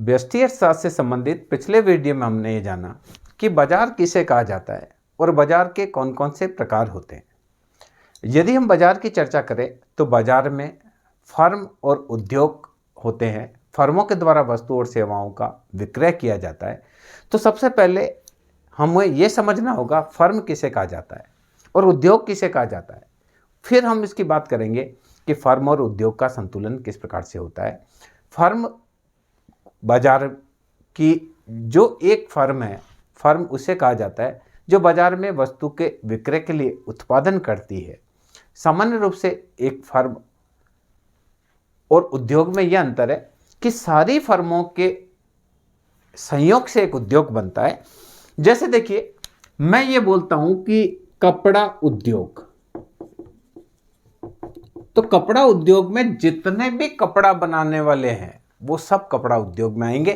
व्यष्टि अर्थशास्त्र से संबंधित पिछले वीडियो में हमने ये जाना कि बाजार किसे कहा जाता है और बाजार के कौन कौन से प्रकार होते हैं। यदि हम बाजार की चर्चा करें तो बाजार में फर्म और उद्योग होते हैं। फर्मों के द्वारा वस्तु और सेवाओं का विक्रय किया जाता है। तो सबसे पहले हमें ये समझना होगा फर्म किसे कहा जाता है और उद्योग किसे कहा जाता है। फिर हम इसकी बात करेंगे कि फर्म और उद्योग का संतुलन किस प्रकार से होता है। फर्म बाजार की जो एक फर्म है, फर्म उसे कहा जाता है जो बाजार में वस्तु के विक्रय के लिए उत्पादन करती है। सामान्य रूप से एक फर्म और उद्योग में यह अंतर है कि सारी फर्मों के संयोग से एक उद्योग बनता है। जैसे देखिए, मैं ये बोलता हूं कि कपड़ा उद्योग, तो कपड़ा उद्योग में जितने भी कपड़ा बनाने वाले हैं वो सब कपड़ा उद्योग में आएंगे।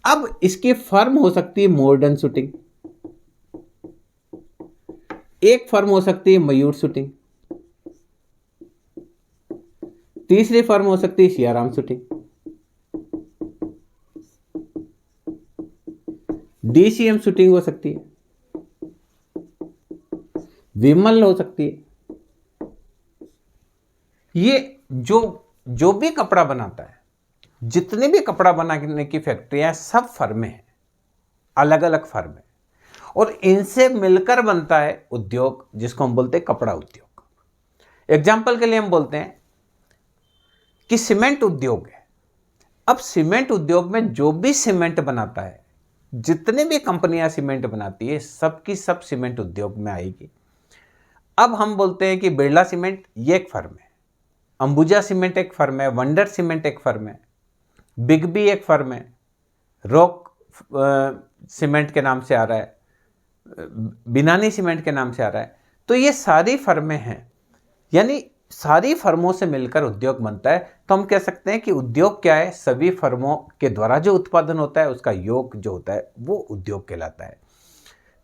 अब इसकी फर्म हो सकती है मॉडर्न शूटिंग, एक फर्म हो सकती है मयूर शूटिंग, तीसरी फर्म हो सकती है सियाराम शूटिंग, डीसीएम शूटिंग हो सकती है, विमल हो सकती है। ये जो भी कपड़ा बनाता है, जितने भी कपड़ा बनाने की फैक्ट्रियां, सब फर्में हैं, अलग अलग फर्में, और इनसे मिलकर बनता है उद्योग जिसको हम बोलते हैं कपड़ा उद्योग। एग्जाम्पल के लिए हम बोलते हैं कि सीमेंट उद्योग है। अब सीमेंट उद्योग में जो भी सीमेंट बनाता है, जितने भी कंपनियां सीमेंट बनाती है, सबकी सब सीमेंट उद्योग में आएगी। अब हम बोलते हैं कि बिरला सीमेंट ये एक फर्म है, अंबुजा सीमेंट एक फर्म है, वंडर सीमेंट एक फर्म है, बिग बी एक फर्म है, रॉक सीमेंट के नाम से आ रहा है, बिनानी सीमेंट के नाम से आ रहा है। तो ये सारी फर्में हैं, यानी सारी फर्मों से मिलकर उद्योग बनता है। तो हम कह सकते हैं कि उद्योग क्या है, सभी फर्मों के द्वारा जो उत्पादन होता है उसका योग जो होता है वो उद्योग कहलाता है।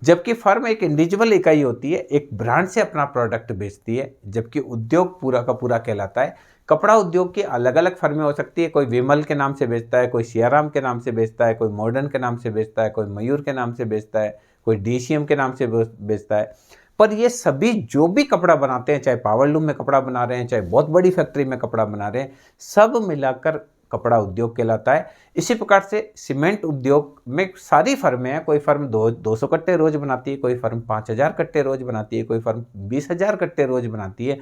जबकि फर्म एक इंडिविजुअल इकाई होती है, एक ब्रांड से अपना प्रोडक्ट बेचती है, जबकि उद्योग पूरा का पूरा कहलाता है। कपड़ा उद्योग की अलग अलग फर्में हो सकती है, कोई विमल के नाम से बेचता है, कोई सियाराम के नाम से बेचता है, कोई मॉडर्न के नाम से बेचता है, कोई मयूर के नाम से बेचता है, कोई डीसीएम के नाम से बेचता है। पर ये सभी जो भी कपड़ा बनाते हैं, चाहे पावरलूम में कपड़ा बना रहे हैं, चाहे बहुत बड़ी फैक्ट्री में कपड़ा बना रहे हैं, सब मिलाकर कपड़ा उद्योग कहलाता है। इसी प्रकार से सीमेंट उद्योग में सारी फर्में हैं। कोई फर्म 200 कट्टे रोज बनाती है, कोई फर्म 5000 कट्टे रोज बनाती है, कोई फर्म 20,000 कट्टे रोज बनाती है,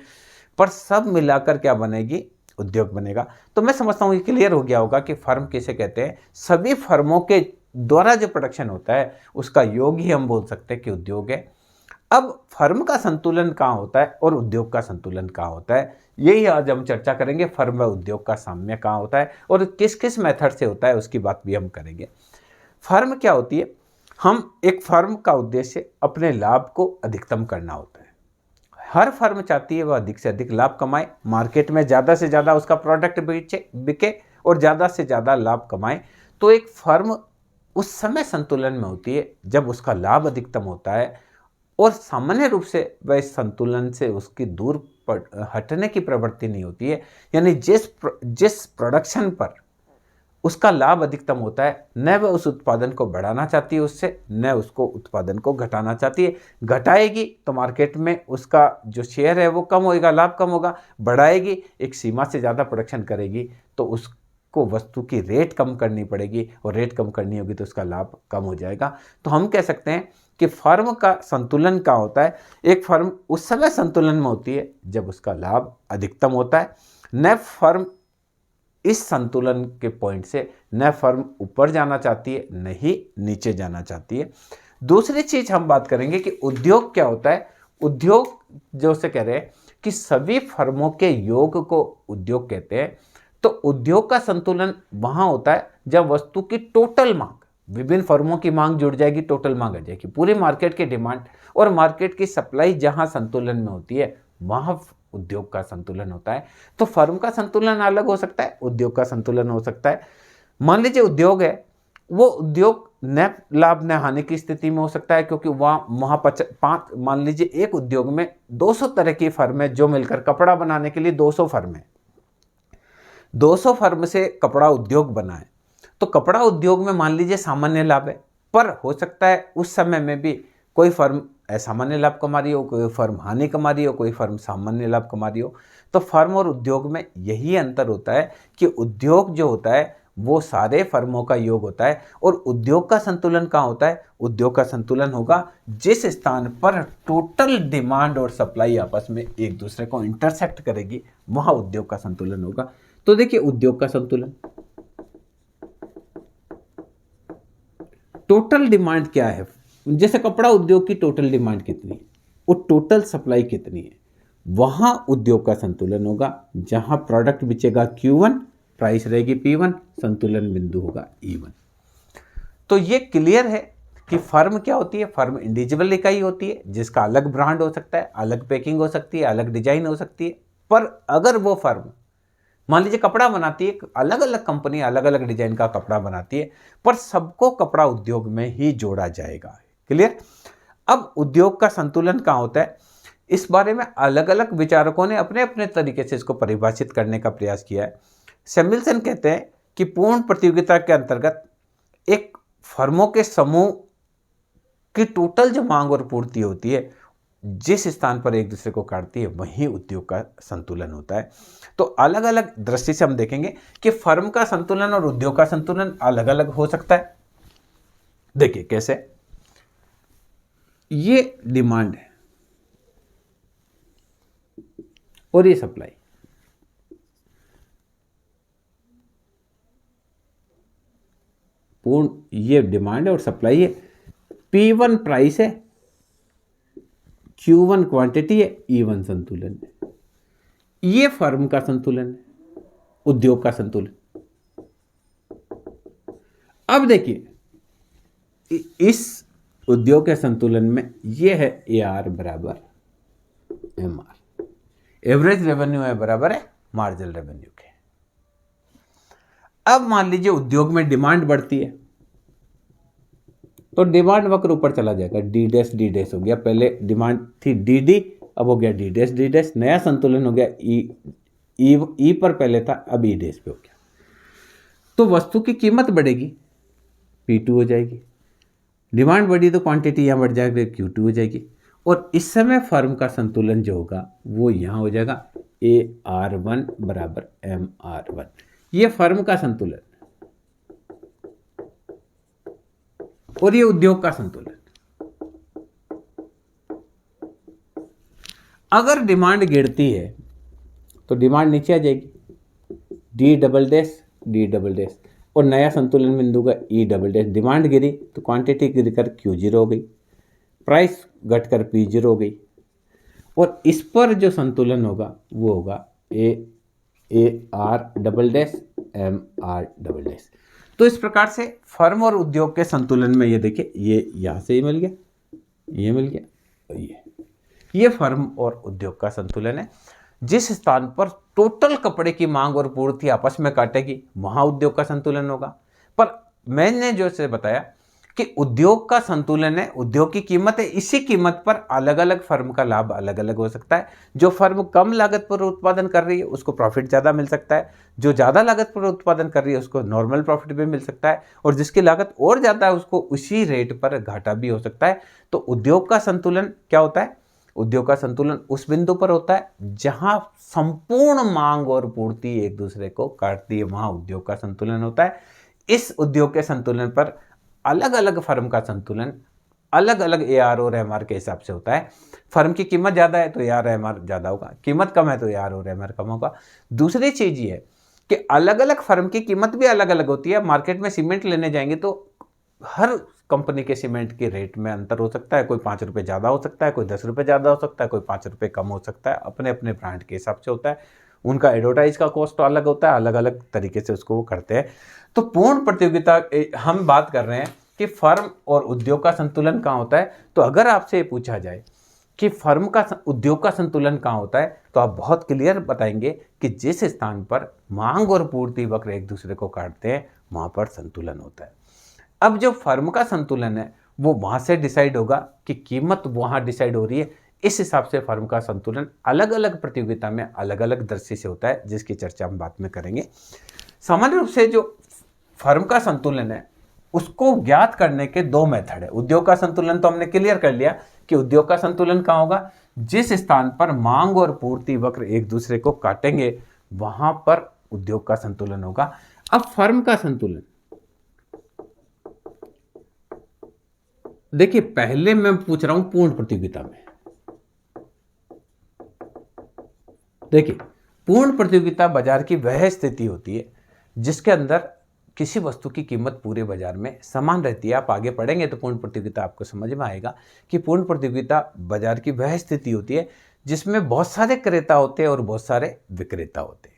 पर सब मिलाकर क्या बनेगी, उद्योग बनेगा। तो मैं समझता हूँ ये क्लियर हो गया होगा कि फर्म किसे कहते हैं। सभी फर्मों के द्वारा जो प्रोडक्शन होता है उसका योग ही हम बोल सकते हैं कि उद्योग है। अब फर्म का संतुलन कहाँ होता है और उद्योग का संतुलन कहाँ होता है, यही आज हम चर्चा करेंगे। फर्म व उद्योग का साम्य कहाँ होता है और किस किस मेथड से होता है उसकी बात भी हम करेंगे। फर्म क्या होती है? एक फर्म का उद्देश्य अपने लाभ को अधिकतम करना होता है। हर फर्म चाहती है वह अधिक से अधिक लाभ कमाए, मार्केट में ज़्यादा से ज़्यादा उसका प्रोडक्ट बिके और ज़्यादा से ज़्यादा लाभ कमाए। तो एक फर्म उस समय संतुलन में होती है जब उसका लाभ अधिकतम होता है, और सामान्य रूप से वह इस संतुलन से उसकी दूर हटने की प्रवृत्ति नहीं होती है। यानी जिस प्रोडक्शन पर उसका लाभ अधिकतम होता है, न वह उस उत्पादन को बढ़ाना चाहती है उससे, न उसको उत्पादन को घटाना चाहती है। घटाएगी तो मार्केट में उसका जो शेयर है वो कम होएगा, लाभ कम होगा। बढ़ाएगी, एक सीमा से ज़्यादा प्रोडक्शन करेगी तो उसको वस्तु की रेट कम करनी पड़ेगी, और रेट कम करनी होगी तो उसका लाभ कम हो जाएगा। तो हम कह सकते हैं कि फर्म का संतुलन क्या होता है। एक फर्म उस समय संतुलन में होती है जब उसका लाभ अधिकतम होता है। न फर्म इस संतुलन के पॉइंट से न फर्म ऊपर जाना चाहती है, न ही नीचे जाना चाहती है। दूसरी चीज हम बात करेंगे कि उद्योग क्या होता है। उद्योग जो से कह रहे हैं कि सभी फर्मों के योग को उद्योग कहते हैं। तो उद्योग का संतुलन वहां होता है जब वस्तु की टोटल मांग, विभिन्न फर्मों की मांग जुड़ जाएगी, टोटल मांग आ जाएगी, पूरी मार्केट की डिमांड और मार्केट की सप्लाई जहां संतुलन में होती है वहां उद्योग का संतुलन होता है। तो फर्म का संतुलन अलग हो सकता है, उद्योग का संतुलन हो सकता है। मान लीजिए उद्योग है, वो उद्योग न लाभ न हानि की स्थिति में हो सकता है, क्योंकि वहाँ मान लीजिए एक उद्योग में 200 तरह की फर्म है जो मिलकर कपड़ा बनाने के लिए 200 फर्म है, 200 फर्म से कपड़ा उद्योग बना है। तो कपड़ा उद्योग में मान लीजिए सामान्य लाभ है, पर हो सकता है उस समय में भी कोई फर्म असामान्य लाभ कमा रही हो, कोई फर्म हानि कमा रही हो, कोई फर्म सामान्य लाभ कमा रही हो। तो फर्म और उद्योग में यही अंतर होता है कि उद्योग जो होता है वो सारे फर्मों का योग होता है, और उद्योग का संतुलन कहाँ होता है? उद्योग का संतुलन होगा जिस स्थान पर टोटल डिमांड और सप्लाई आपस में एक दूसरे को इंटरसेक्ट करेगी, वहां उद्योग का संतुलन होगा। तो देखिए उद्योग का संतुलन, टोटल डिमांड क्या है, जैसे कपड़ा उद्योग की टोटल डिमांड कितनी है और टोटल सप्लाई कितनी है, वहां उद्योग का संतुलन होगा। जहां प्रोडक्ट बिचेगा Q1, प्राइस रहेगी P1, संतुलन बिंदु होगा E1। तो ये क्लियर है कि फर्म क्या होती है? फर्म इंडिविजुअल इकाई होती है जिसका अलग ब्रांड हो सकता है, अलग पैकिंग हो सकती है, अलग डिजाइन हो सकती है। पर अगर वो फर्म मान लीजिए कपड़ा बनाती है, अलग अलग कंपनी अलग अलग डिजाइन का कपड़ा बनाती है, पर सबको कपड़ा उद्योग में ही जोड़ा जाएगा। क्लियर? अब उद्योग का संतुलन कहाँ होता है, इस बारे में अलग अलग विचारकों ने अपने अपने तरीके से इसको परिभाषित करने का प्रयास किया है। सैमुएल्सन कहते हैं कि पूर्ण प्रतियोगिता के अंतर्गत एक फर्मों के समूह की टोटल जो मांग और पूर्ति होती है, जिस स्थान पर एक दूसरे को काटती है, वहीं उद्योग का संतुलन होता है। तो अलग अलग दृष्टि से हम देखेंगे कि फर्म का संतुलन और उद्योग का संतुलन अलग अलग हो सकता है। देखिए कैसे, ये डिमांड है और ये सप्लाई। पूर्ण ये डिमांड है और सप्लाई है। P1 प्राइस है, Q1 क्वांटिटी है, E1 संतुलन है। ये फर्म का संतुलन है, उद्योग का संतुलन। अब देखिए इस उद्योग के संतुलन में ये है AR बराबर MR, एवरेज रेवेन्यू है बराबर है मार्जिनल रेवेन्यू के। अब मान लीजिए उद्योग में डिमांड बढ़ती है तो डिमांड वक्र ऊपर चला जाएगा, D' हो गया। पहले डिमांड थी DD, अब हो गया D', नया संतुलन हो गया E पर पहले था, अब E' पे हो गया। तो वस्तु की कीमत बढ़ेगी, P2 हो जाएगी। डिमांड बढ़ी तो क्वांटिटी यहाँ बढ़ जाएगी, Q2 हो जाएगी। और इस समय फर्म का संतुलन जो होगा वो यहाँ हो जाएगा AR1 बराबर MR1। ये फर्म का संतुलन और ये उद्योग का संतुलन। अगर डिमांड गिरती है तो डिमांड नीचे आ जाएगी, D', और नया संतुलन बिंदु का E'। डिमांड गिरी तो क्वांटिटी गिरकर Q0 हो गई, प्राइस घटकर P0 हो गई, और इस पर जो संतुलन होगा वो होगा AR', MR'। तो इस प्रकार से फर्म और उद्योग के संतुलन में ये देखिए, ये यहाँ से ही मिल गया, ये मिल गया, ये फर्म और उद्योग का संतुलन है। जिस स्थान पर टोटल कपड़े की मांग और पूर्ति आपस में काटेगी, वहां उद्योग का संतुलन होगा। पर मैंने जो से बताया कि उद्योग का संतुलन है, उद्योग की कीमत है, इसी कीमत पर अलग अलग फर्म का लाभ अलग अलग हो सकता है। जो फर्म कम लागत पर उत्पादन कर रही है उसको प्रॉफिट ज़्यादा मिल सकता है, जो ज़्यादा लागत पर उत्पादन कर रही है उसको नॉर्मल प्रॉफिट भी मिल सकता है, और जिसकी लागत और ज़्यादा है उसको उसी रेट पर घाटा भी हो सकता है। तो उद्योग का संतुलन क्या होता है? उद्योग का संतुलन उस बिंदु पर होता है जहां संपूर्ण मांग और पूर्ति एक दूसरे को काटती है, वहां उद्योग का संतुलन होता है। इस उद्योग के संतुलन पर अलग अलग फर्म का संतुलन अलग अलग AR और MR के हिसाब से होता है। फर्म की कीमत ज़्यादा है तो AR MR ज़्यादा होगा, कीमत कम है तो AR और MR कम होगा। दूसरी चीज़ ये है कि अलग अलग फर्म की कीमत भी अलग अलग होती है। मार्केट में सीमेंट लेने जाएंगे तो हर कंपनी के सीमेंट के रेट में अंतर हो सकता है, कोई 5 रुपये ज़्यादा हो सकता है, कोई 10 रुपये ज़्यादा हो सकता है, कोई 5 रुपये कम हो सकता है, अपने अपने ब्रांड के हिसाब से होता है। उनका एडवर्टाइज का कॉस्ट अलग होता है, अलग अलग तरीके से उसको वो करते हैं। तो पूर्ण प्रतियोगिता हम बात कर रहे हैं कि फर्म और उद्योग का संतुलन कहाँ होता है। तो अगर आपसे ये पूछा जाए कि फर्म का उद्योग का संतुलन कहाँ होता है, तो आप बहुत क्लियर बताएंगे कि जिस स्थान पर मांग और पूर्ति वक्र एक दूसरे को काटते हैं वहाँ पर संतुलन होता है। अब जो फर्म का संतुलन है वो वहाँ से डिसाइड होगा कि कीमत वहाँ डिसाइड हो रही है। इस हिसाब से फर्म का संतुलन अलग अलग प्रतियोगिता में अलग अलग दृष्टि से होता है, जिसकी चर्चा हम बाद में करेंगे। सामान्य रूप से जो फर्म का संतुलन है उसको ज्ञात करने के दो मेथड है। उद्योग का संतुलन तो हमने क्लियर कर लिया कि उद्योग का संतुलन कहाँ होगा, जिस स्थान पर मांग और पूर्ति वक्र एक दूसरे को काटेंगे वहां पर उद्योग का संतुलन होगा। अब फर्म का संतुलन देखिए, पहले मैं पूछ रहा हूं पूर्ण प्रतियोगिता में। देखिए, पूर्ण प्रतियोगिता बाजार की वह स्थिति होती है जिसके अंदर किसी वस्तु की कीमत पूरे बाजार में समान रहती है। आप आगे पढ़ेंगे तो पूर्ण प्रतियोगिता आपको समझ में आएगा कि पूर्ण प्रतियोगिता बाजार की वह स्थिति होती है जिसमें बहुत सारे क्रेता होते हैं और बहुत सारे विक्रेता होते हैं।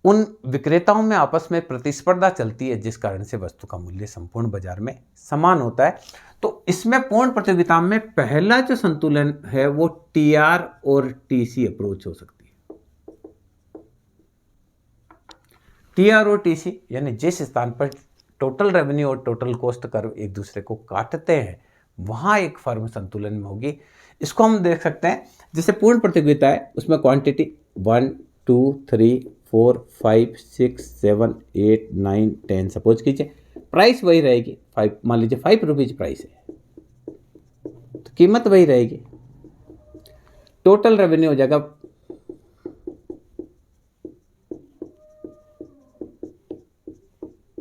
उन विक्रेताओं में आपस में प्रतिस्पर्धा चलती है जिस कारण से वस्तु का मूल्य संपूर्ण बाजार में समान होता है। तो इसमें पूर्ण प्रतियोगिता में पहला जो संतुलन है वो टीआर और टीसी अप्रोच हो सकती है। टीआर और टीसी यानी जिस स्थान पर टोटल रेवेन्यू और टोटल कॉस्ट कर्व एक दूसरे को काटते हैं वहां एक फर्म संतुलन में होगी। इसको हम देख सकते हैं जैसे पूर्ण प्रतियोगिता है उसमें क्वांटिटी 1 2 3 4 5 6 7 8 9 10 सपोज कीजिए, प्राइस वही रहेगी 5, मान लीजिए 5 रुपीज प्राइस है तो कीमत वही रहेगी। टोटल रेवेन्यू हो जाएगा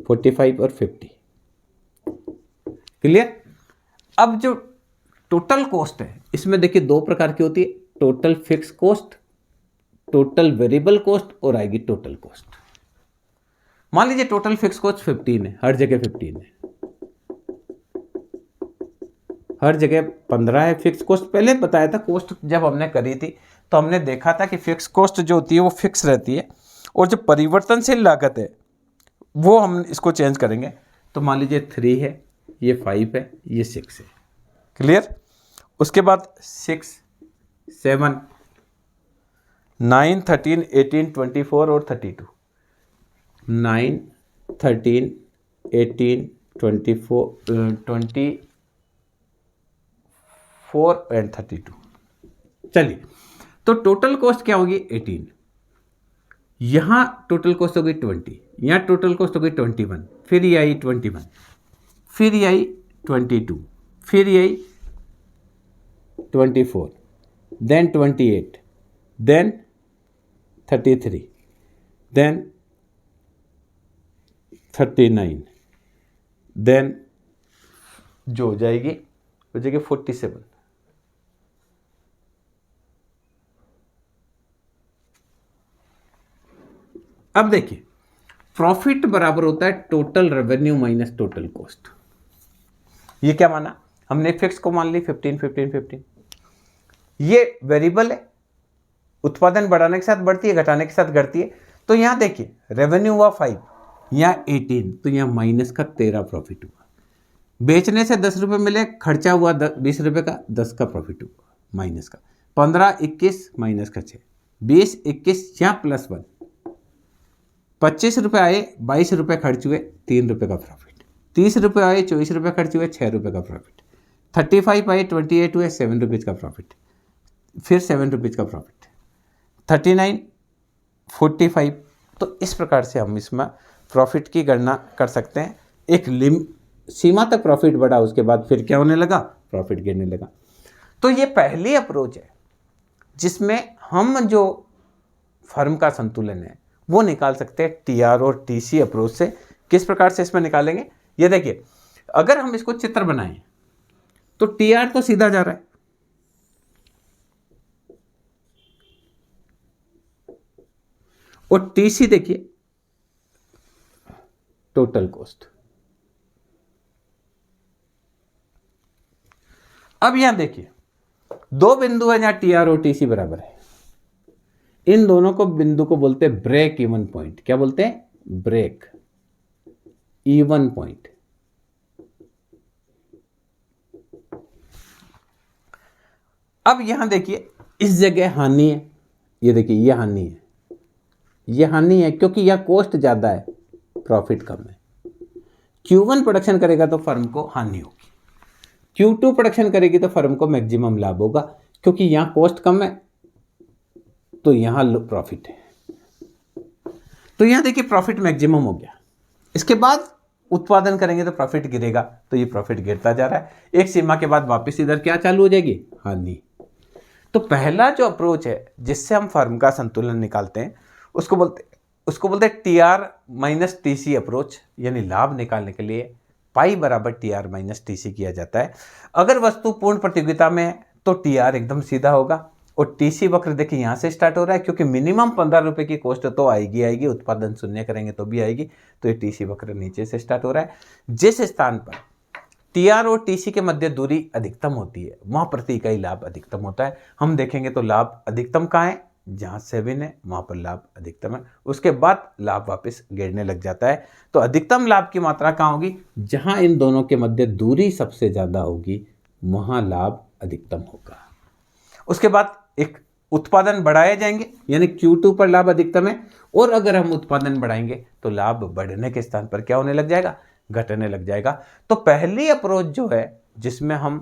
45 और 50। क्लियर। अब जो टोटल कॉस्ट है इसमें देखिए दो प्रकार की होती है, total fix cost, total variable cost और आएगी टोटल कॉस्ट। मान लीजिए टोटल फिक्स कॉस्ट 15 है, हर जगह 15 है, हर जगह 15 है फिक्स कॉस्ट। पहले बताया था कॉस्ट जब हमने करी थी तो हमने देखा था कि फिक्स कॉस्ट जो होती है वो फिक्स रहती है और जो परिवर्तनशील लागत है वो हम इसको चेंज करेंगे। तो मान लीजिए 3 है, ये 5 है, ये 6 है। क्लियर। उसके बाद 6 7 9 13 18 24 और 32, 9 13 18 24 एंड 32। चलिए, तो टोटल कॉस्ट क्या होगी 18, यहां टोटल कॉस्ट होगी 20, यहां टोटल कॉस्ट होगी 21, फिर ये आई 21, फिर ये आई 22, फिर ये आई 24, देन 28, देन 33, देन 39, देन जो हो जाएगी 47। अब देखिए प्रॉफिट बराबर होता है total revenue minus total cost. ये क्या माना हमने, फिक्स को मान ली 15 15 15, ये वेरिएबल है, उत्पादन बढ़ाने के साथ बढ़ती है घटाने के साथ घटती है। तो यहां देखिए रेवेन्यू हुआ 5, यहाँ 18, तो यहाँ माइनस का 13 प्रॉफिट हुआ। बेचने से 10 रुपये मिले, खर्चा हुआ 20 रुपये का, 10 का प्रॉफिट हुआ माइनस का, 15 21 माइनस का 6, 20 21 यहाँ +1, 25 रुपये आए, 22 रुपये खर्च हुए, 3 रुपये का प्रॉफिट, 30 रुपये आए, 24 रुपये खर्च हुए, 6 रुपये का प्रॉफिट, 35 आए, 28 हुए, 7 रुपीज़ का प्रॉफिट, फिर 7 रुपीज़ का प्रॉफिट, 39 45। तो इस प्रकार से हम इसमें प्रॉफिट की गणना कर सकते हैं। एक सीमा तक प्रॉफिट बढ़ा, उसके बाद फिर क्या होने लगा, प्रॉफिट गिरने लगा। तो ये पहली अप्रोच है जिसमें हम जो फर्म का संतुलन है वो निकाल सकते हैं टीआर और टीसी अप्रोच से। किस प्रकार से इसमें निकालेंगे, ये देखिए, अगर हम इसको चित्र बनाएं तो टीआर तो सीधा जा रहा है, और टीसी देखिए टोटल कॉस्ट। अब यहां देखिए दो बिंदु है जहां टीआर और टीसी बराबर है, इन दोनों को बिंदु को बोलते हैं ब्रेक इवन पॉइंट। क्या बोलते हैं, ब्रेक इवन पॉइंट। अब यहां देखिए इस जगह हानि है, ये देखिए ये हानि है, ये हानि है क्योंकि यह कॉस्ट ज्यादा है प्रॉफिट कम है। Q1 प्रोडक्शन करेगा तो फर्म को हानि होगी, Q2 प्रोडक्शन करेगी तो फर्म को मैक्सिमम लाभ होगा, क्योंकि यहां कॉस्ट कम है तो यहां प्रॉफिट है। तो यहां देखिए प्रॉफिट मैक्सिमम हो गया, इसके बाद उत्पादन करेंगे तो प्रॉफिट गिरेगा, तो ये प्रॉफिट गिरता जा रहा है। एक सीमा के बाद वापस इधर क्या चालू हो जाएगी, हानि। तो पहला जो अप्रोच है जिससे हम फर्म का संतुलन निकालते हैं उसको बोलते हैं टीआर माइनस टीसी अप्रोच, यानी लाभ निकालने के लिए पाई बराबर टीआर माइनस टीसी किया जाता है। अगर वस्तु पूर्ण प्रतियोगिता में है तो टीआर एकदम सीधा होगा, और टीसी वक्र देखिए यहाँ से स्टार्ट हो रहा है, क्योंकि मिनिमम 15 रुपए की कॉस्ट तो आएगी, उत्पादन शून्य करेंगे तो भी आएगी, तो ये टीसी वक्र नीचे से स्टार्ट हो रहा है। जिस स्थान पर टीआर और टीसी के मध्य दूरी अधिकतम होती है वहां प्रति इकाई लाभ अधिकतम होता है। हम देखेंगे तो लाभ अधिकतम कहाँ है, जहां 7 है वहां पर लाभ अधिकतम है, उसके बाद लाभ वापस गिरने लग जाता है। तो अधिकतम लाभ की मात्रा कहाँ होगी, जहां इन दोनों के मध्य दूरी सबसे ज्यादा होगी वहां लाभ अधिकतम होगा। उसके बाद एक उत्पादन बढ़ाए जाएंगे, यानी Q2 पर लाभ अधिकतम है, और अगर हम उत्पादन बढ़ाएंगे तो लाभ बढ़ने के स्थान पर क्या होने लग जाएगा, घटने लग जाएगा। तो पहली अप्रोच जो है जिसमें हम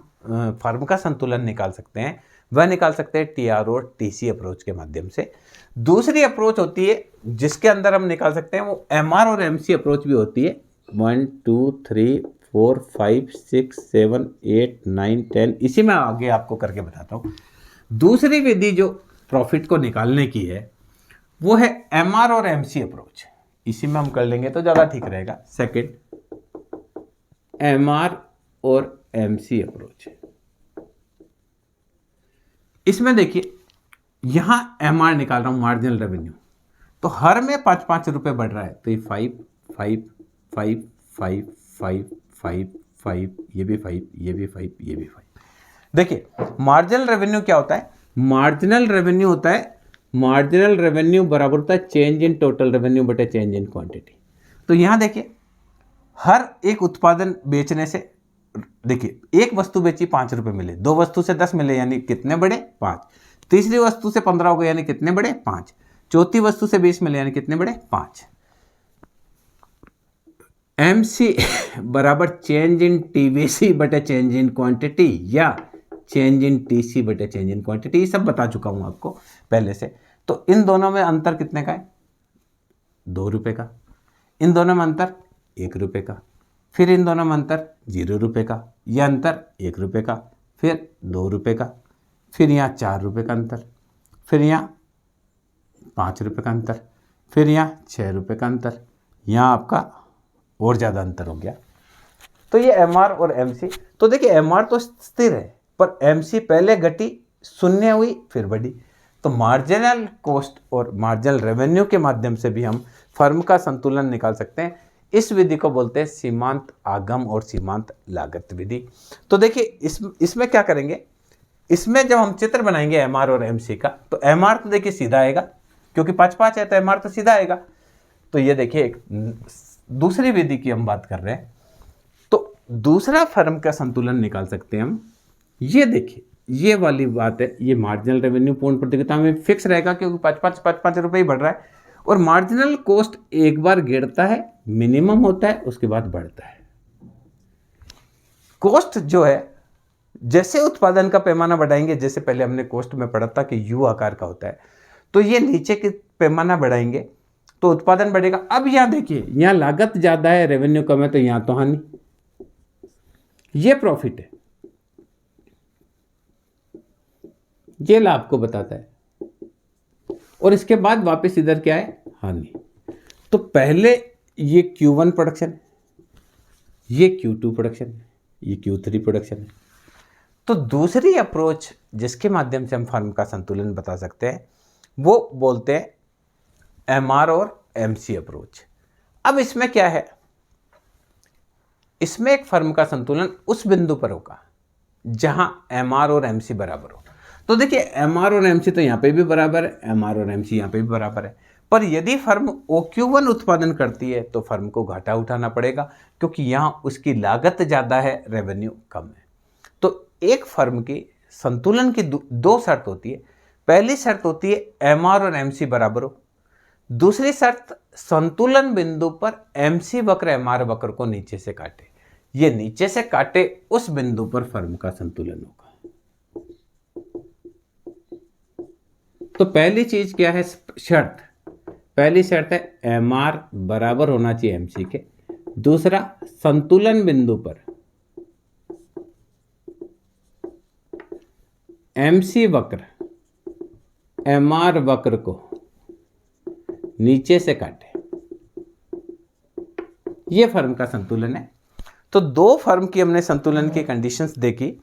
फर्म का संतुलन निकाल सकते हैं वह निकाल सकते हैं टीआर और टीसी अप्रोच के माध्यम से। दूसरी अप्रोच होती है जिसके अंदर हम निकाल सकते हैं, वो एमआर और एमसी अप्रोच भी होती है। 1 2 3 4 5 6 7 8 9 10, इसी में आगे आपको करके बताता हूँ। दूसरी विधि जो प्रॉफिट को निकालने की है वो है एमआर और एमसी अप्रोच, इसी में हम कर लेंगे तो ज़्यादा ठीक रहेगा। सेकंड, एमआर और एमसी अप्रोच। इसमें देखिए यहां एमआर निकाल रहा हूं, मार्जिनल रेवेन्यू, तो हर में 5-5 रुपए बढ़ रहा है, तो ये 5 5 5 5 5 5 5, ये भी 5, ये भी 5, ये भी 5। देखिए मार्जिनल रेवेन्यू क्या होता है, मार्जिनल रेवेन्यू होता है, मार्जिनल रेवेन्यू बराबर होता है चेंज इन टोटल रेवेन्यू बटे चेंज इन क्वांटिटी। तो यहां देखिए हर एक उत्पादन बेचने से, देखिए एक वस्तु बेची 5 रुपए मिले, 2 वस्तु से 10 मिले यानी कितने बढ़े, 5, तीसरी वस्तु से 15 हो गए यानी कितने बढ़े, 5, चौथी वस्तु से 20 मिले यानी कितने बढ़े, 5। एमसी बराबर चेंज इन टीवीसी बटे चेंज इन क्वांटिटी, या चेंज इन टीसी बटे चेंज इन क्वांटिटी, ये सब बता चुका हूं आपको पहले से। तो इन दोनों में अंतर कितने का है, 2 रुपए का। इन दोनों में अंतर 1 रुपए का। फिर इन दोनों में अंतर 0 रुपए का, यह अंतर 1 रुपए का, फिर 2 रुपए का, फिर यहाँ 4 रुपए का अंतर, फिर यहाँ 5 रुपए का अंतर, फिर यहाँ 6 रुपए का अंतर, यहाँ आपका और ज़्यादा अंतर हो गया। तो ये एमआर और एमसी। तो देखिए एमआर तो स्थिर है, पर एमसी पहले घटी, शून्य हुई, फिर बढ़ी। तो मार्जिनल कॉस्ट और मार्जिनल रेवेन्यू के माध्यम से भी हम फर्म का संतुलन निकाल सकते हैं। इस विधि को बोलते हैं सीमांत आगम और सीमांत लागत विधि। तो देखिए इसमें क्या करेंगे, इसमें जब हम चित्र बनाएंगे एमआर और एमसी का, तो एमआर तो देखिए सीधा आएगा, क्योंकि 5-5 है तो एमआर तो सीधा आएगा। तो ये देखिए एक दूसरी विधि की हम बात कर रहे हैं, तो दूसरा फर्म का संतुलन निकाल सकते हैं हम। ये देखिए ये वाली बात है, ये मार्जिनल रेवेन्यू पूर्ण प्रतियोगिता में फिक्स रहेगा, क्योंकि 5-5 रुपए ही बढ़ रहा है, और मार्जिनल कॉस्ट एक बार गिरता है, मिनिमम होता है, उसके बाद बढ़ता है। कॉस्ट जो है जैसे उत्पादन का पैमाना बढ़ाएंगे, जैसे पहले हमने कॉस्ट में पढ़ा था कि यू आकार का होता है, तो ये नीचे के पैमाना बढ़ाएंगे तो उत्पादन बढ़ेगा। अब यहां देखिए यहां लागत ज्यादा है, रेवेन्यू कम है, तो यहां तो हानि, ये प्रॉफिट है, ये लाभ को बताता है, और इसके बाद वापस इधर क्या है, हानि। तो पहले ये Q1 प्रोडक्शन है, ये Q2 प्रोडक्शन है, ये Q3 प्रोडक्शन है। तो दूसरी अप्रोच जिसके माध्यम से हम फर्म का संतुलन बता सकते हैं वो बोलते हैं एमआर और एमसी अप्रोच। अब इसमें क्या है, इसमें एक फर्म का संतुलन उस बिंदु पर होगा जहां एमआर और एमसी बराबर हो। तो देखिए एमआर और एमसी तो यहां पे भी बराबर है, एमआर और एमसी यहां पे भी बराबर है, पर यदि फर्म OQ1 उत्पादन करती है तो फर्म को घाटा उठाना पड़ेगा, क्योंकि यहां उसकी लागत ज्यादा है, रेवेन्यू कम है। तो एक फर्म की संतुलन की दो शर्त होती है। पहली शर्त होती है एमआर और एमसी बराबर हो, दूसरी शर्त संतुलन बिंदु पर एमसी वक्र एमआर वक्र को नीचे से काटे, ये नीचे से काटे उस बिंदु पर फर्म का संतुलन होगा। तो पहली चीज क्या है, शर्त, पहली शर्त है एमआर बराबर होना चाहिए एमसी के, दूसरा, संतुलन बिंदु पर MC वक्र MR वक्र को नीचे से काटे, ये फर्म का संतुलन है। तो दो फर्म की हमने संतुलन की कंडीशंस देखी,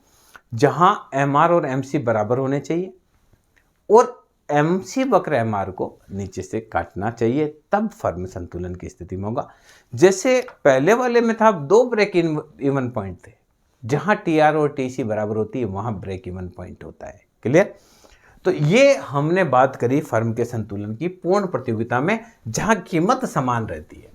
जहां MR और MC बराबर होने चाहिए और MC वक्र MR को नीचे से काटना चाहिए, तब फर्म संतुलन की स्थिति में होगा। जैसे पहले वाले में था, दो ब्रेक इवन पॉइंट थे, जहां TR और TC बराबर होती है वहां ब्रेक इवन पॉइंट होता है। क्लियर? तो ये हमने बात करी फर्म के संतुलन की पूर्ण प्रतियोगिता में, जहां कीमत समान रहती है।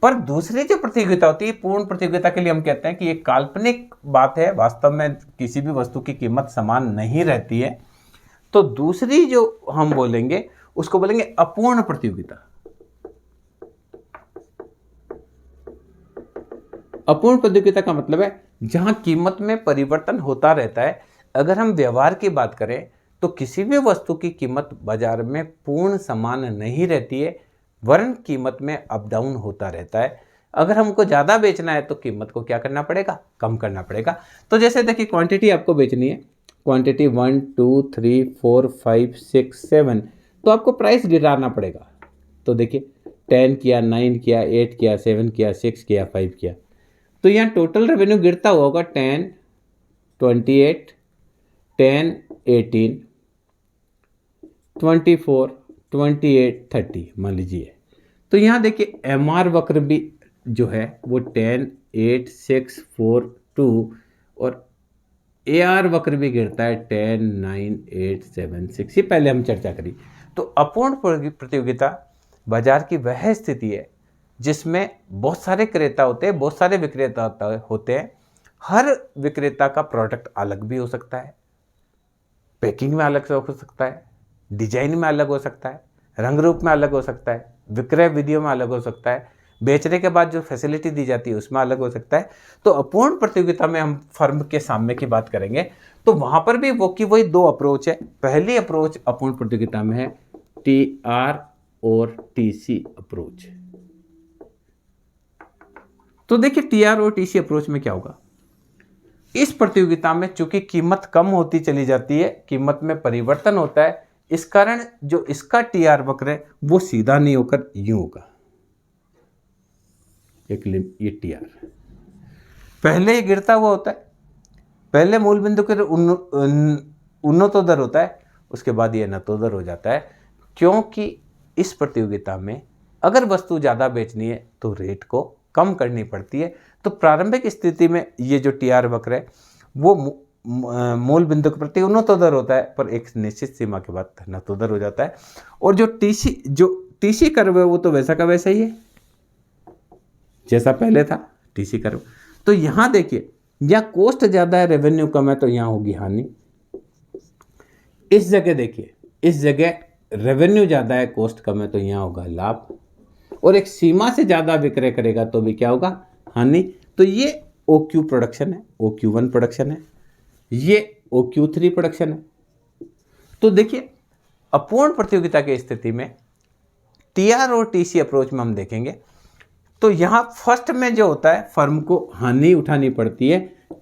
पर दूसरी जो प्रतियोगिता होती है, पूर्ण प्रतियोगिता के लिए हम कहते हैं कि ये काल्पनिक बात है, वास्तव में किसी भी वस्तु की कीमत समान नहीं रहती है। तो दूसरी जो हम बोलेंगे उसको बोलेंगे अपूर्ण प्रतियोगिता। अपूर्ण प्रतियोगिता का मतलब है जहां कीमत में परिवर्तन होता रहता है। अगर हम व्यवहार की बात करें तो किसी भी वस्तु की कीमत बाजार में पूर्ण समान नहीं रहती है, वरन कीमत में अप डाउन होता रहता है। अगर हमको ज़्यादा बेचना है तो कीमत को क्या करना पड़ेगा? कम करना पड़ेगा। तो जैसे देखिए, क्वांटिटी आपको बेचनी है, क्वांटिटी 1 2 3 4 5 6 7, तो आपको प्राइस गिराना पड़ेगा। तो देखिए 10 किया, 9 किया, 8 किया, 7 किया, 6 किया, 5 किया, तो यहाँ टोटल रेवेन्यू गिरता होगा 10 28 10 18 24 28 30 मान लीजिए। तो यहाँ देखिए MR वक्र भी जो है वो 10 8 6 4 2 और AR वक्र भी गिरता है 10 9 8 7 6, ये पहले हम चर्चा करी। तो अपूर्ण प्रतियोगिता बाजार की वह स्थिति है जिसमें बहुत सारे क्रेता होते हैं, बहुत सारे विक्रेता होते हैं। हर विक्रेता का प्रोडक्ट अलग भी हो सकता है, पैकिंग में अलग हो सकता है, डिजाइन में अलग हो सकता है, रंग रूप में अलग हो सकता है, विक्रय विधियों में अलग हो सकता है, बेचने के बाद जो फैसिलिटी दी जाती है उसमें अलग हो सकता है। तो अपूर्ण प्रतियोगिता में हम फर्म के सामने की बात करेंगे तो वहां पर भी वही दो अप्रोच है। पहली अप्रोच अपूर्ण प्रतियोगिता में है TR और TC अप्रोच। तो देखिए TR और TC अप्रोच में क्या होगा, इस प्रतियोगिता में चूंकि कीमत कम होती चली जाती है, कीमत में परिवर्तन होता है, इस कारण जो इसका TR वक्र है वो सीधा नहीं होकर यूं होगा, ये TR पहले ही गिरता हुआ होता है, पहले मूल बिंदु के उन्नतोदर होता है, उसके बाद ये नतोदर हो जाता है। क्योंकि इस प्रतियोगिता में अगर वस्तु ज़्यादा बेचनी है तो रेट को कम करनी पड़ती है। तो प्रारंभिक स्थिति में ये जो TR वक्र है वो मूल बिंदु के प्रति उन्नतोदर होता है, पर एक निश्चित सीमा के बाद नतोदर हो जाता है। और जो TC कर्व है वो तो वैसा का वैसा ही है जैसा पहले था TC कर्व। तो यहाँ देखिए, या कॉस्ट ज़्यादा है रेवेन्यू कम है तो यहाँ होगी हानि। इस जगह देखिए, इस जगह रेवेन्यू ज़्यादा है कॉस्ट कम है तो यहाँ होगा लाभ, और एक सीमा से ज़्यादा विक्रय करेगा तो भी क्या होगा? हानि। तो ये OQ प्रोडक्शन है, OQ1 प्रोडक्शन है, ये OQ3 प्रोडक्शन है। तो देखिए अपूर्ण प्रतियोगिता की स्थिति में TR और TC अप्रोच में हम देखेंगे तो यहाँ फर्स्ट में जो होता है फर्म को हानि उठानी पड़ती है,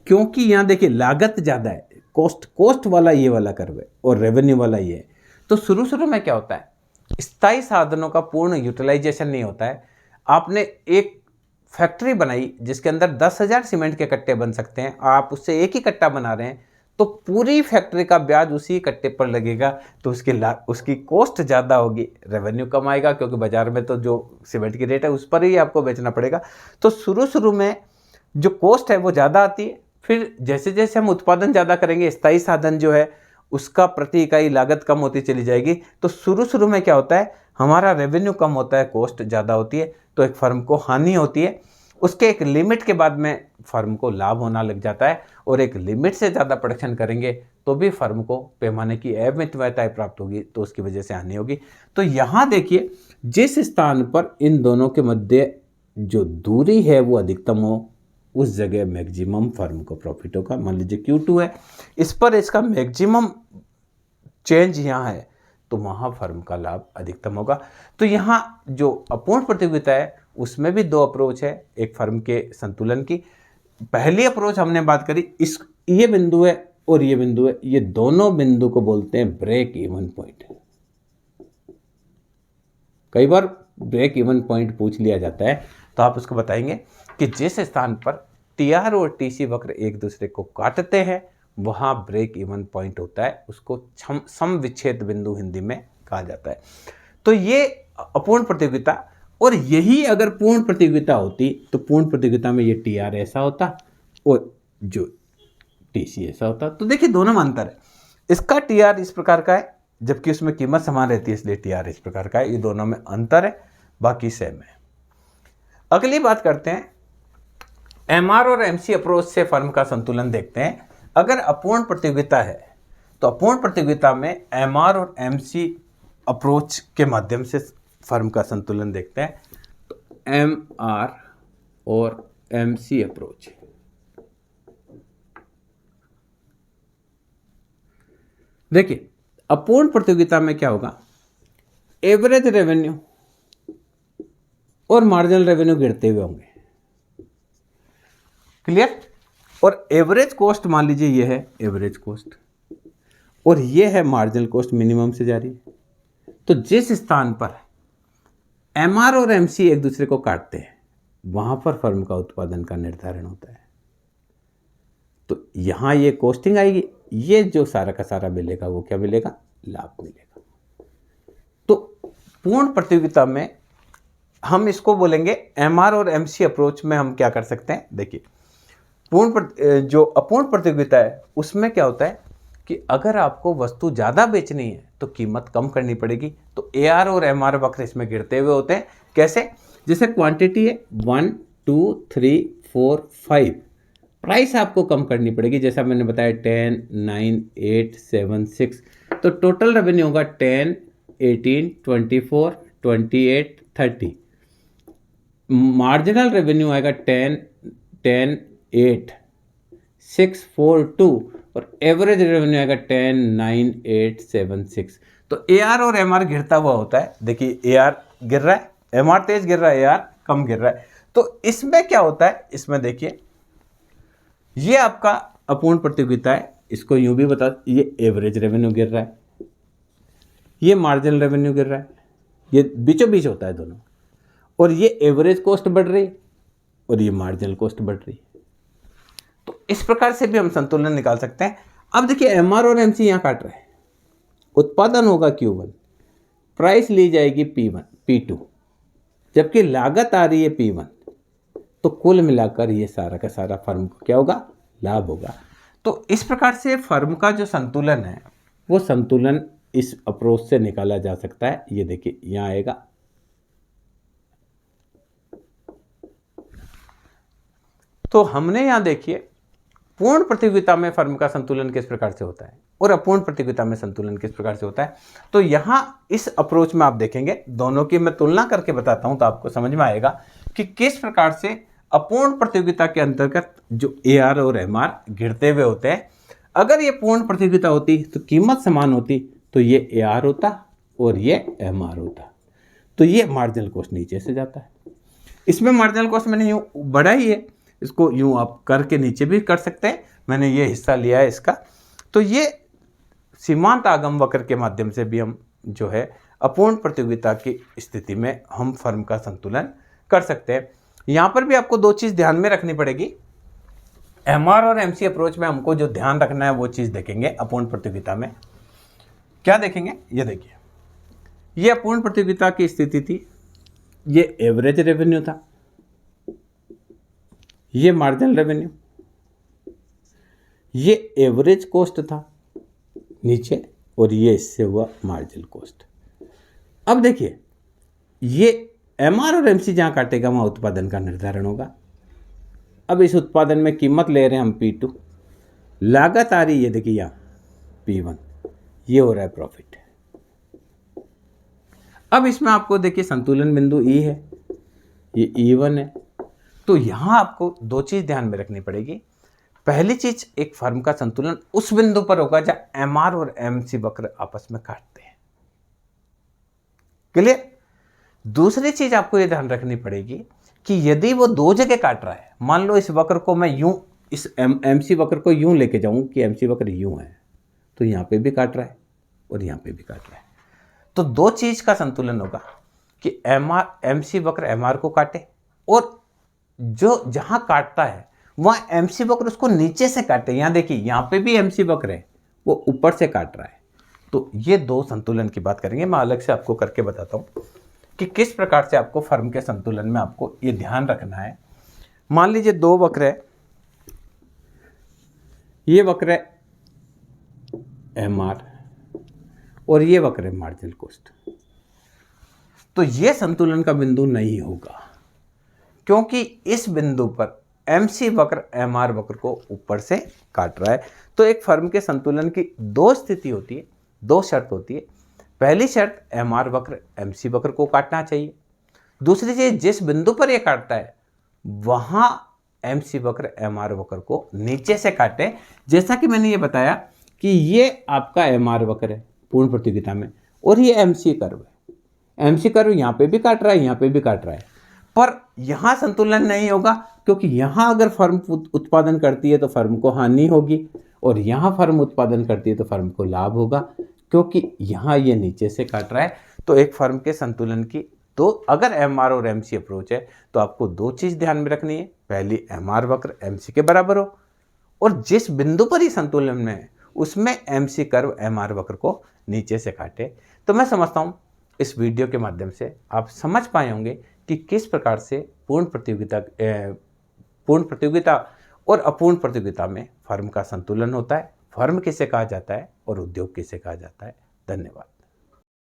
क्योंकि यहाँ देखिए लागत ज़्यादा है, कॉस्ट वाला ये वाला कर्व है और रेवेन्यू वाला ये है। तो शुरू में क्या होता है, स्थायी साधनों का पूर्ण यूटिलाइजेशन नहीं होता है। आपने एक फैक्ट्री बनाई जिसके अंदर 10,000 सीमेंट के कट्टे बन सकते हैं, आप उससे एक ही कट्टा बना रहे हैं, तो पूरी फैक्ट्री का ब्याज उसी कट्टे पर लगेगा, तो उसकी कॉस्ट ज़्यादा होगी, रेवेन्यू कम आएगा, क्योंकि बाजार में तो जो सीमेंट की रेट है उस पर ही आपको बेचना पड़ेगा। तो शुरू में जो कॉस्ट है वो ज़्यादा आती है, फिर जैसे जैसे हम उत्पादन ज़्यादा करेंगे, स्थायी साधन जो है उसका प्रति इकाई लागत कम होती चली जाएगी। तो शुरू में क्या होता है, हमारा रेवेन्यू कम होता है, कॉस्ट ज़्यादा होती है, तो एक फर्म को हानि होती है। उसके एक लिमिट के बाद में फर्म को लाभ होना लग जाता है, और एक लिमिट से ज़्यादा प्रोडक्शन करेंगे तो भी फर्म को पैमाने की अमितवताएं प्राप्त होगी, तो उसकी वजह से हानि होगी। तो यहाँ देखिए, जिस स्थान पर इन दोनों के मध्य जो दूरी है वो अधिकतम हो, उस जगह मैक्सिमम फर्म को प्रॉफिट होगा। मान लीजिए Q2 है, इस पर इसका मैक्सिमम चेंज यहाँ है, तो वहाँ फर्म का लाभ अधिकतम होगा। तो यहाँ जो अपूर्ण प्रतियोगिता है उसमें भी दो अप्रोच है एक फर्म के संतुलन की। पहली अप्रोच हमने बात करी, इस ये बिंदु है और ये बिंदु है, ये दोनों बिंदु को बोलते हैं ब्रेक इवन पॉइंट। कई बार ब्रेक इवन पॉइंट पूछ लिया जाता है तो आप उसको बताएंगे कि जिस स्थान पर टीआर और टीसी वक्र एक दूसरे को काटते हैं वहां ब्रेक इवन पॉइंट होता है, उसको सम विच्छेद बिंदु हिंदी में कहा जाता है। तो ये अपूर्ण प्रतियोगिता, और यही अगर पूर्ण प्रतियोगिता होती तो पूर्ण प्रतियोगिता में ये टीआर ऐसा होता और जो टीसी ऐसा होता। तो देखिए दोनों में अंतर है, इसका टीआर इस प्रकार का है जबकि उसमें कीमत समान रहती है इसलिए टीआर इस प्रकार का है। ये दोनों में अंतर है, बाकी सेम है। अगली बात करते हैं एमआर और एमसी अप्रोच से फर्म का संतुलन देखते हैं। अगर अपूर्ण प्रतियोगिता है तो अपूर्ण प्रतियोगिता में एमआर और एमसी अप्रोच के माध्यम से फर्म का संतुलन देखते हैं। तो एमआर और एमसी अप्रोच, देखिए अपूर्ण प्रतियोगिता में क्या होगा, एवरेज रेवेन्यू और मार्जिनल रेवेन्यू गिरते हुए होंगे। क्लियर? और एवरेज कॉस्ट मान लीजिए ये है एवरेज कॉस्ट और ये है मार्जिनल कॉस्ट मिनिमम से जारी। तो जिस स्थान पर एमआर और एमसी एक दूसरे को काटते हैं वहां पर फर्म का उत्पादन का निर्धारण होता है। तो यहां ये कॉस्टिंग आएगी, ये जो सारा का सारा मिलेगा वो क्या मिलेगा, लाभ मिलेगा। तो पूर्ण प्रतियोगिता में हम इसको बोलेंगे एमआर और एमसी अप्रोच में हम क्या कर सकते हैं। देखिए जो अपूर्ण प्रतियोगिता है उसमें क्या होता है कि अगर आपको वस्तु ज़्यादा बेचनी है तो कीमत कम करनी पड़ेगी। तो एआर और एमआर वक्र इसमें गिरते हुए होते हैं। कैसे? जैसे क्वांटिटी है 1 2 3 4 5, प्राइस आपको कम करनी पड़ेगी। जैसा मैंने बताया 10 9 8 7 6, तो टोटल रेवेन्यू होगा 10 18 24 28 30। मार्जिनल रेवेन्यू आएगा 10 10 8 6 4 2 और एवरेज रेवेन्यू आएगा 10 9 8 7 6। तो एआर और एमआर गिरता हुआ होता है। देखिए एआर गिर रहा है, एमआर तेज गिर रहा है, एआर कम गिर रहा है। तो इसमें क्या होता है, इसमें देखिए ये आपका अपूर्ण प्रतियोगिता है, इसको यूं भी बता, ये एवरेज रेवेन्यू गिर रहा है, ये मार्जिनल रेवेन्यू गिर रहा है, ये बीचों बीच होता है दोनों, और ये एवरेज कॉस्ट बढ़ रही और ये मार्जिनल कॉस्ट बढ़ रही। तो इस प्रकार से भी हम संतुलन निकाल सकते हैं। अब देखिए एमआर और एमसी यहां काट रहे हैं, उत्पादन होगा Q1, प्राइस ली जाएगी P1 P2, जबकि लागत आ रही है P1। तो कुल मिलाकर ये सारा का सारा फर्म को क्या होगा, लाभ होगा। तो इस प्रकार से फर्म का जो संतुलन है वो संतुलन इस अप्रोच से निकाला जा सकता है। ये देखिए यहां आएगा, तो हमने यहां देखिए पूर्ण प्रतियोगिता में फर्म का संतुलन किस प्रकार से होता है और अपूर्ण प्रतियोगिता में संतुलन किस प्रकार से होता है। तो यहां इस अप्रोच में आप देखेंगे, दोनों की मैं तुलना करके बताता हूं तो आपको समझ में आएगा कि किस प्रकार से अपूर्ण प्रतियोगिता के अंतर्गत जो एआर और एमआर गिरते हुए होते हैं। अगर ये पूर्ण प्रतियोगिता होती तो कीमत समान होती, तो ये एआर होता और ये एमआर होता, तो ये मार्जिनल कॉस्ट नीचे से जाता है। इसमें मार्जिनल कॉस्ट मैंने यूं बढ़ा ही है, इसको यूं आप करके नीचे भी कर सकते हैं, मैंने ये हिस्सा लिया है इसका। तो ये सीमांत आगम वक्र के माध्यम से भी हम जो है अपूर्ण प्रतियोगिता की स्थिति में हम फर्म का संतुलन कर सकते हैं। यहाँ पर भी आपको दो चीज़ ध्यान में रखनी पड़ेगी। एमआर और एमसी अप्रोच में हमको जो ध्यान रखना है वो चीज़ देखेंगे। अपूर्ण प्रतियोगिता में क्या देखेंगे, ये देखिए, ये अपूर्ण प्रतियोगिता की स्थिति थी, ये एवरेज रेवेन्यू था, ये मार्जिनल रेवेन्यू, ये एवरेज कॉस्ट था नीचे, और ये इससे हुआ मार्जिनल कॉस्ट। अब देखिए ये एमआर और एमसी जहां काटेगा वहां उत्पादन का निर्धारण होगा। अब इस उत्पादन में कीमत ले रहे हैं हम P2, लागत आ रही है देखिए यहां P1, ये हो रहा है प्रॉफिट। अब इसमें आपको देखिए संतुलन बिंदु E है, ये E1 है। तो यहां आपको दो चीज ध्यान में रखनी पड़ेगी। पहली चीज, एक फर्म का संतुलन उस बिंदु पर होगा जहां एमआर और एमसी वक्र आपस में काटते हैं। क्लियर? दूसरी चीज आपको ये ध्यान रखनी पड़ेगी कि यदि वो दो जगह काट रहा है, मान लो इस वक्र को मैं यूं, इस MC वक्र को यूं लेके जाऊं कि MC वक्र यूं है, तो यहाँ पे भी काट रहा है और यहाँ पे भी काट रहा है, तो दो चीज का संतुलन होगा कि MC वक्र MR को काटे और जो जहां काटता है वहां MC वक्र उसको नीचे से काटे। यहाँ देखिए, यहाँ पे भी MC वक्र है, वो ऊपर से काट रहा है। तो ये दो संतुलन की बात करेंगे, मैं अलग से आपको करके बताता हूं कि किस प्रकार से आपको फर्म के संतुलन में आपको ये ध्यान रखना है। मान लीजिए दो वक्र है, ये वक्र है MR और ये वक्र है मार्जिनल कॉस्ट, तो ये संतुलन का बिंदु नहीं होगा, क्योंकि इस बिंदु पर MC वक्र MR वक्र को ऊपर से काट रहा है। तो एक फर्म के संतुलन की दो स्थिति होती है, दो शर्त होती है। पहली शर्त, MR वक्र MC वक्र को काटना चाहिए। दूसरी चीज, जिस बिंदु पर यह काटता है वहां MC वक्र MR वक्र को नीचे से काटे। जैसा कि मैंने ये बताया कि ये आपका MR वक्र है पूर्ण प्रतियोगिता में और ये MC कर्व है। MC कर्व यहाँ पे भी काट रहा है, यहाँ पे भी काट रहा है, पर यहाँ संतुलन नहीं होगा, क्योंकि यहाँ अगर फर्म उत्पादन करती है तो फर्म को हानि होगी और यहाँ फर्म उत्पादन करती है तो फर्म को लाभ होगा, क्योंकि यहाँ ये नीचे से काट रहा है। तो एक फर्म के संतुलन की दो, अगर MR और MC अप्रोच है तो आपको दो चीज ध्यान में रखनी है। पहली, MR वक्र MC के बराबर हो और जिस बिंदु पर ही संतुलन में है उसमें MC कर्व MR वक्र को नीचे से काटे। तो मैं समझता हूँ इस वीडियो के माध्यम से आप समझ पाए होंगे कि किस प्रकार से पूर्ण प्रतियोगिता और अपूर्ण प्रतियोगिता में फर्म का संतुलन होता है, फर्म किसे कहा जाता है और उद्योग किसे कहा जाता है। धन्यवाद।